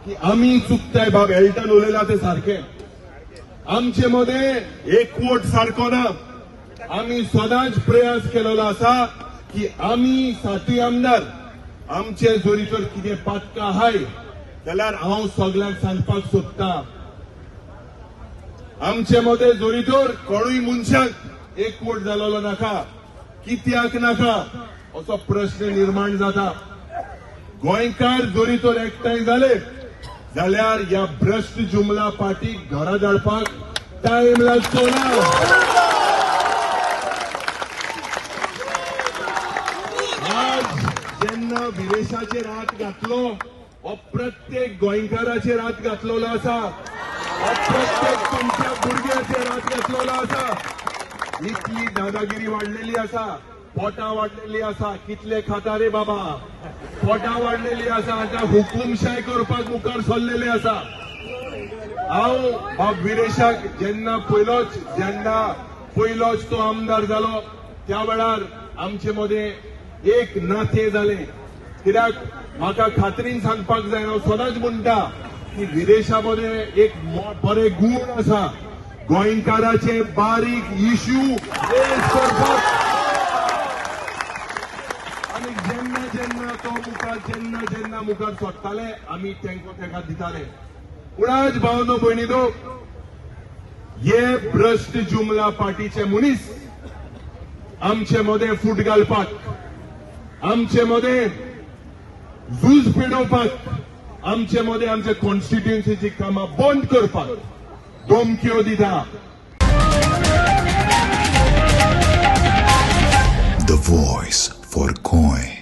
की आम्ही चुकताय बाब एल्टन उलयला ते सारखे आमचे मध्ये एकवट सारको ना आम्ही सदांच प्रयास केलेलो आसा की आम्ही 7 आमदार आमचे जोरीचोर कितें पातका आहाय जाल्यार हांव सगळ्यांक सांगपाक सोदता आमचे मध्ये जोरीचोर कोणूय मनशाक एकवट जालोलो नाका कित्याक नाका असो प्रश्न निर्माण जाता गोंयकार जोरीचोर एकठांय जाले जाल्यार ह्या भ्रष्ट जुमला पार्टीक घरा धाडपाक टायम लागचो ना आज जेन्ना विरेशाचेर हात घातलो हो प्रत्येक गोंयकाराचेर हात घातलेलो आसा हो प्रत्येक तुमच्या भुरग्याचेर हात घातलेलो आसा इतली दादागिरी वाडलेली आसा पोटां वाडलेली आसा कितले खाता रे बाबा पोटां वाडलेली आसा आता हुकुमशाही करपाक मुखार सरलेले आसा हांव बाब विरेशाक जेन्ना पयलोच तो आमदार जालो त्या वेळार आमचे मध्ये एक नाते जाले कित्याक म्हाका खात्रीन सांगपाक जाय हांव सदांच म्हणटा की विदेशा मध्ये एक बरे गूण आसा गोंयकाराचे बारीक इश्यू फेस करपाक आनी जेन्ना तो जेन्ना मुखार सोडटाले आमी तेंका दिताले पूण आज भावनो भयणीनो हे भ्रष्ट जुमला पार्टीचे मनीस आमचे मध्ये फूट घालपाक आमचे मध्ये झूज पेडोवपाक आमचे मध्ये आमच्या कॉन्स्टिट्युएन्सीची कामां बंद करपाक धमक्यो दिता The voice for Goy.